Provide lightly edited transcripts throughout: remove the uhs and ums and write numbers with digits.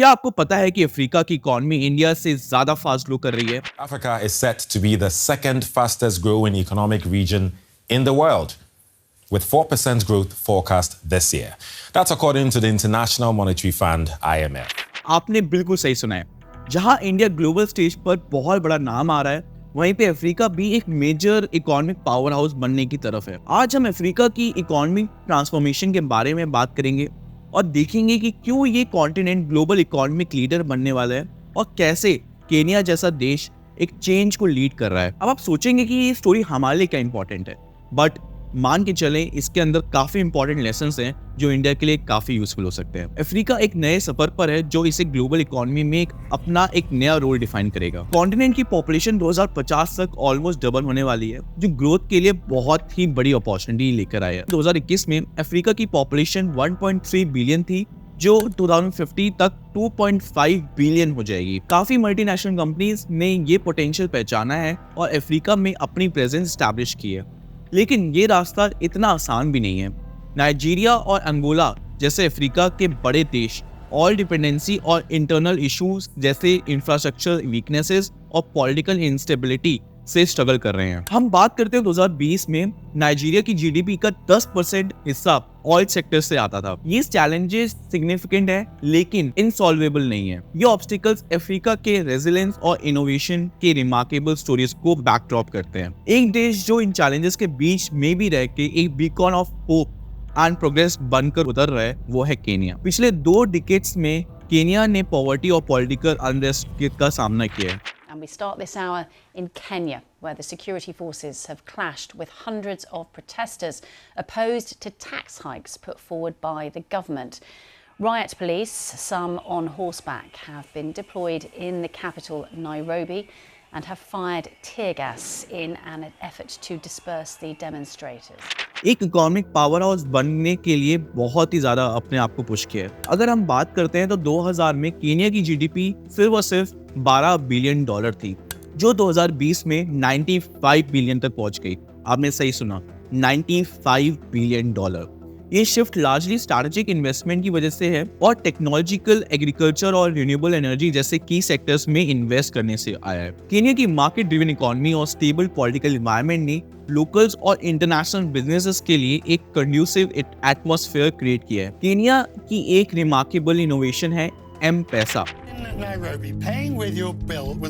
क्या आपको पता है कि अफ्रीका की इकॉनमी इंडिया से ज्यादा फास्ट ग्रो कर रही है? Africa is set to be the second fastest growing economic region in the world, with 4% growth forecast this year. That's according to the International Monetary Fund, IMF. आपने बिल्कुल सही सुना है। जहां इंडिया ग्लोबल स्टेज पर बहुत बड़ा नाम आ रहा है, वहीं पे अफ्रीका भी एक मेजर इकोनॉमिक पावर हाउस बनने की तरफ है। आज हम अफ्रीका की इकोनॉमिक ट्रांसफॉर्मेशन के बारे में बात करेंगे और देखेंगे कि क्यों ये कॉन्टिनेंट ग्लोबल इकोनॉमिक लीडर बनने वाला है और कैसे केनिया जैसा देश एक चेंज को लीड कर रहा है। अब आप सोचेंगे कि ये स्टोरी हमारे लिए क्या इंपॉर्टेंट है, बट मान के चलें इसके अंदर काफी इंपॉर्टेंट लेसन्स हैं जो इंडिया के लिए काफी यूजफुल हो सकते हैं। अफ्रीका एक नए सफर पर है जो इसे ग्लोबल इकोनॉमी में अपना एक नया रोल डिफाइन करेगा। कॉन्टिनेंट की पॉपुलेशन 2050 तक ऑलमोस्ट डबल होने वाली है, जो ग्रोथ के लिए बहुत ही बड़ी अपॉर्चुनिटी लेकर आया है। 2021 में अफ्रीका की पॉपुलेशन 1.3 बिलियन थी, जो 2050 तक 2.5 बिलियन हो जाएगी। काफी मल्टीनेशनल कंपनीज ने ये पोटेंशियल पहचाना है और अफ्रीका में अपनी प्रेजेंस स्टैब्लिश की है, लेकिन ये रास्ता इतना आसान भी नहीं है। नाइजीरिया और अंगोला जैसे अफ्रीका के बड़े देश ऑयल डिपेंडेंसी और इंटरनल इश्यूज जैसे इंफ्रास्ट्रक्चर वीकनेसेस और पॉलिटिकल इंस्टेबिलिटी से स्ट्रगल कर रहे हैं। हम बात करते हैं 2020 में नाइजीरिया की जीडीपी का 10% हिस्सा ऑयल सेक्टर से आता था। ये चैलेंजेस सिग्निफिकेंट है लेकिन इनसॉल्वेबल नहीं है। ये ऑब्स्टिकल्स अफ्रीका के रेजिलेंस और इनोवेशन के रिमार्केबल स्टोरीज को बैकड्रॉप करते हैं। एक देश जो इन चैलेंजेस के बीच में भी रह के एक beacon of hope and progress बनकर उतर रहा है, वो है केनिया। पिछले 2 डिकेड्स में केनिया ने पॉवर्टी और पॉलिटिकल अनरेस्ट का सामना किया है। And we start this hour in Kenya, where the security forces have clashed with hundreds of protesters opposed to tax hikes put forward by the government. Riot police, some on horseback, have been deployed in the capital, Nairobi, and have fired tear gas in an effort to disperse the demonstrators. एक economic power house बनने के लिए बहुत ही ज्यादा अपने आप को push किया है। अगर हम बात करते हैं तो 2000 में केनिया की जीडीपी सिर्फ और सिर्फ $12 बिलियन थी, जो 2020 में 95 बिलियन तक पहुंच गई। आपने सही सुना, $95 बिलियन। ये शिफ्ट लार्जली स्ट्रैटेजिक इन्वेस्टमेंट की वजह से है और टेक्नोलॉजिकल, एग्रीकल्चर और रिन्यूएबल एनर्जी जैसे की सेक्टर्स में इन्वेस्ट करने से आया है। केनिया की मार्केट ड्रिवन इकोनॉमी और स्टेबल पॉलिटिकल एनवायरनमेंट ने लोकल्स और इंटरनेशनल बिजनेसेस के लिए एक कंड्यूसिव एटमॉस्फेयर क्रिएट किया है। केनिया की एक रिमार्केबल इनोवेशन है M-Pesa. In Nairobi, paying with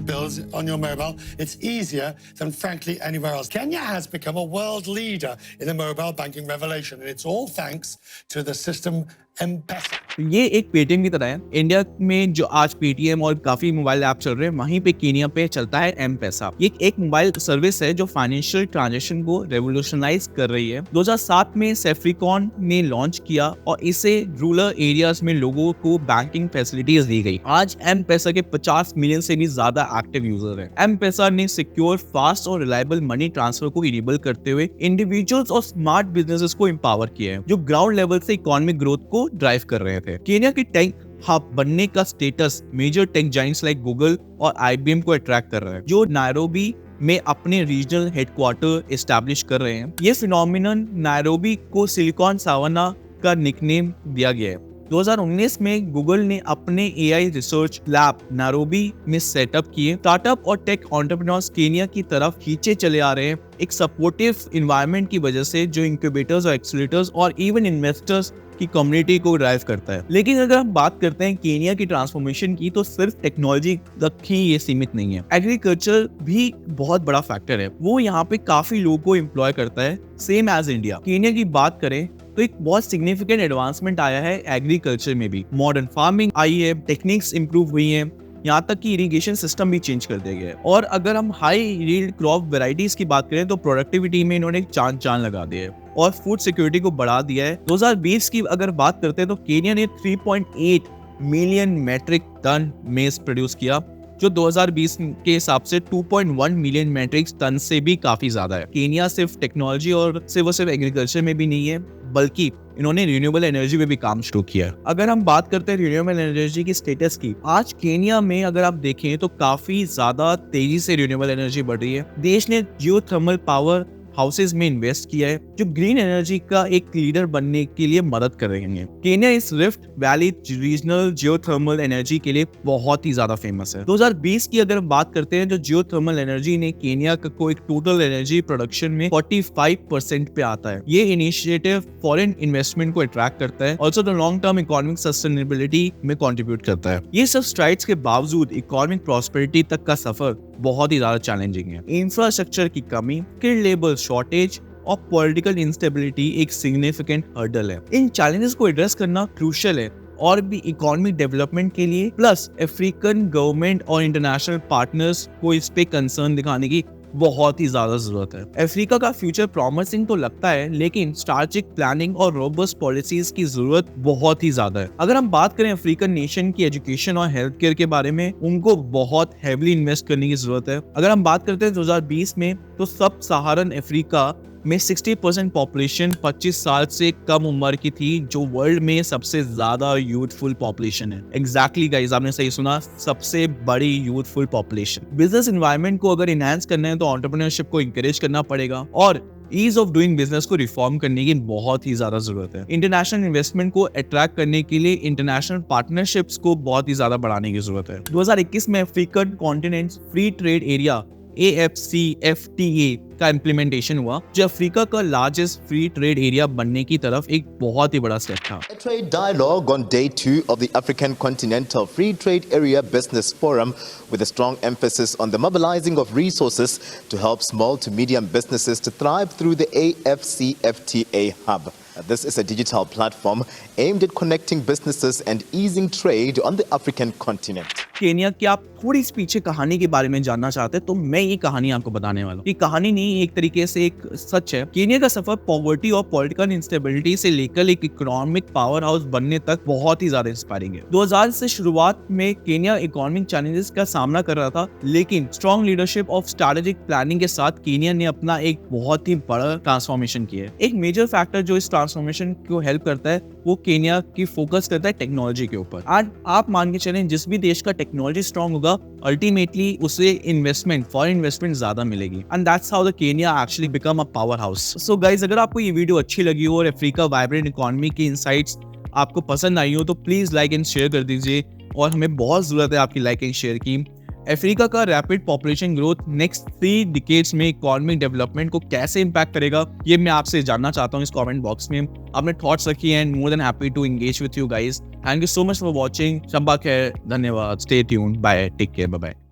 bills on your mobile, it's easier than frankly anywhere else. Kenya has become a world leader in the mobile banking revolution, and it's all thanks to the system M-Pesa. ये एक Paytm की तरह है। India में जो आज Paytm और काफी मोबाइल ऐप चल रहे हैं, वहीं पे केनिया पे चलता है M-Pesa। ये एक मोबाइल सर्विस है जो फाइनेंशियल ट्रांजैक्शन को रेवोल्यूशनाइज कर रही है। 2007 में सेफ्रिकॉन ने लॉन्च किया और इसे रूरल एरियाज में लोगों को बैंकिंग फैसिलिटीज दी गई। आज M-Pesa के 50 मिलियन से भी ज्यादा एक्टिव यूजर हैं। M-Pesa ने सिक्योर, फास्ट और रिलायबल मनी ट्रांसफर को इनेबल करते हुए इंडिविजुअल्स और स्मार्ट बिजनेसेस को एम्पावर किया है, जो ग्राउंड लेवल से इकोनॉमिक ग्रोथ को ड्राइव कर रहे थे। केनिया की टेक हब बनने का status major tech giants like Google और IBM को अट्रैक्ट कर रहा है, जो नायरोबी में अपने रीजनल हेडक्वार्टर एस्टैब्लिश कर रहे हैं। ये फिनोमिनन नायरोबी को सिलिकॉन सावाना का निकनेम दिया गया है। 2019 में गूगल ने अपने AI रिसर्च लैब नायरोबी में सेटअप किए। स्टार्टअप और टेक एंटरप्रेन्योर्स केनिया की तरफ खींचे चले आ रहे हैं एक सपोर्टिव एनवायरनमेंट की वजह से, जो इंक्यूबेटर्स और एक्सीलरेटर्स और इवन इन्वेस्टर्स की कम्युनिटी को ड्राइव करता है। लेकिन अगर हम बात करते हैं केनिया की ट्रांसफॉर्मेशन की, तो सिर्फ टेक्नोलॉजी तक ही ये सीमित नहीं है। एग्रीकल्चर भी बहुत बड़ा फैक्टर है। वो यहाँ पे काफी लोगों को एम्प्लॉय करता है, सेम एज इंडिया। केनिया की बात करें तो एक बहुत सिग्निफिकेंट एडवांसमेंट आया है एग्रीकल्चर में भी। मॉडर्न फार्मिंग आई है, टेक्निक्स इंप्रूव हुई हैं, यहाँ तक कि इरिगेशन सिस्टम भी चेंज कर दिया गया है। और अगर हम हाई यील्ड क्रॉप वेराइटीज की बात करें तो प्रोडक्टिविटी में इन्होंने चांद लगा दिया है और फूड सिक्योरिटी को बढ़ा दिया है। 2020 की अगर बात करते हैं तो केनिया ने 3.8 मिलियन मेट्रिक टन मेज प्रोड्यूस किया, जो 2020 के हिसाब से 2.1 मिलियन मेट्रिक टन से भी काफी ज्यादा है। केनिया सिर्फ टेक्नोलॉजी और सिर्फ एग्रीकल्चर में भी नहीं है, बल्कि इन्होंने रिन्यूएबल एनर्जी में भी काम शुरू किया है। अगर हम बात करते हैं रिन्यूएबल एनर्जी की स्टेटस की, आज केनिया में अगर आप देखें तो काफी ज्यादा तेजी से रिन्यूएबल एनर्जी बढ़ रही है। देश ने जियोथर्मल पावर हाउसेज में इन्वेस्ट किया है जो ग्रीन एनर्जी का एक लीडर बनने के लिए मदद कर रहे हैं। केन्या इस rift valley regional geothermal energy के लिए बहुत ही ज्यादा फेमस है। 2020 की अगर हम बात करते हैं, जो जियोथर्मल एनर्जी ने केन्या को एक टोटल एनर्जी प्रोडक्शन में 45% पे आता है। ये इनिशिएटिव फॉरेन इन्वेस्टमेंट को अट्रैक्ट करता है, also the long term economic sustainability में कंट्रीब्यूट करता है। ये सब स्ट्राइड्स के बावजूद इकोनॉमिक प्रॉस्पेरिटी तक का सफर बहुत ही ज्यादा चैलेंजिंग है। इंफ्रास्ट्रक्चर की कमी, स्किल्ड लेबर शॉर्टेज और पॉलिटिकल इंस्टेबिलिटी एक सिग्निफिकेंट हर्डल है। इन चैलेंजेस को एड्रेस करना क्रूशियल है और भी इकोनॉमिक डेवलपमेंट के लिए, प्लस अफ्रीकन गवर्नमेंट और इंटरनेशनल पार्टनर्स को इस पे कंसर्न दिखाने की बहुत ही ज्यादा जरूरत है। अफ्रीका का फ्यूचर प्रॉमिसिंग तो लगता है, लेकिन स्ट्रैटेजिक प्लानिंग और रोबस्ट पॉलिसीज की जरूरत बहुत ही ज्यादा है। अगर हम बात करें अफ्रीकन नेशन की एजुकेशन और हेल्थ केयर के बारे में, उनको बहुत हेवीली इन्वेस्ट करने की जरूरत है। अगर हम बात करते हैं 2020 में, तो सब सहारन अफ्रीका में 60% पॉपुलेशन 25 साल से कम उम्र की थी, जो वर्ल्ड में सबसे ज्यादा यूथफुल पॉपुलेशन है। एग्जैक्टली गाइस, आपने सही सुना, सबसे बड़ी यूथफुल पॉपुलेशन। बिजनेस एनवायरनमेंट को अगर इनहांस करना है तो एंटरप्रेन्योरशिप को इंकरेज करना पड़ेगा और ईज ऑफ डूइंग बिजनेस को रिफॉर्म करने की बहुत ही ज्यादा जरूरत है। इंटरनेशनल इन्वेस्टमेंट को अट्रैक्ट करने के लिए इंटरनेशनल पार्टनरशिप्स को बहुत ही ज्यादा बढ़ाने की जरूरत है। 2021 में African continent free trade area AFCFTA का इम्प्लीमेंटेशन हुआ, जो अफ्रीका का लार्जेस्ट फ्री ट्रेड एरिया बनने की तरफ एक बहुत ही बड़ा स्टेप था। A trade dialogue on day 2 of the African Continental Free Trade Area Business Forum with a strong emphasis on the mobilizing of resources to help small to medium businesses to thrive through the AFCFTA hub. This is a digital platform aimed at connecting businesses and easing trade on the African continent. Kenya की आप थोड़ी सी पीछे कहानी के बारे में जानना चाहते हैं तो मैं ये कहानी आपको बताने वाला हूँ। ये कहानी नहीं, एक तरीके से एक सच है। केन्या का सफर पॉवर्टी और पॉलिटिकल इंस्टेबिलिटी से लेकर एक इकोनॉमिक पावर हाउस बनने तक बहुत ही ज्यादा इंस्पायरिंग है। 2000 से शुरुआत में केन्या इकोनॉमिक चैलेंजेस का सामना कर रहा था, लेकिन strong leadership of strategic planning के साथ केन्या ने अपना एक बहुत ही बड़ा ट्रांसफॉर्मेशन किया है। एक मेजर फैक्टर जो इस ट्रांसफॉर्मेशन को हेल्प करता है वो केन्या की फोकस करता है टेक्नोलॉजी के ऊपर। आज आप मान के चलें, जिस भी देश का टेक्नोलॉजी स्ट्रॉन्ग होगा, अल्टीमेटली उसे इन्वेस्टमेंट, फॉरेन इन्वेस्टमेंट ज्यादा मिलेगी, and that's how the Kenya actually become a power house. So guys, अगर आपको ये वीडियो अच्छी लगी हो और अफ्रीका वाइब्रेंट इकोनॉमी की इनसाइट्स आपको पसंद आई हो तो प्लीज लाइक एंड शेयर कर दीजिए, और हमें बहुत जरूरत है आपकी लाइक एंड शेयर की। अफ्रीका का rapid population growth next 3 decades में इकोनॉमिक डेवलपमेंट को कैसे इंपैक्ट करेगा, ये मैं आपसे जानना चाहता हूँ इस कमेंट बॉक्स में। आपने थॉट्स रखी हैं, more than happy to engage with you guys. Thank you so much for watching. शब्बा खैर, धन्यवाद, stay tuned, bye, take care, bye bye.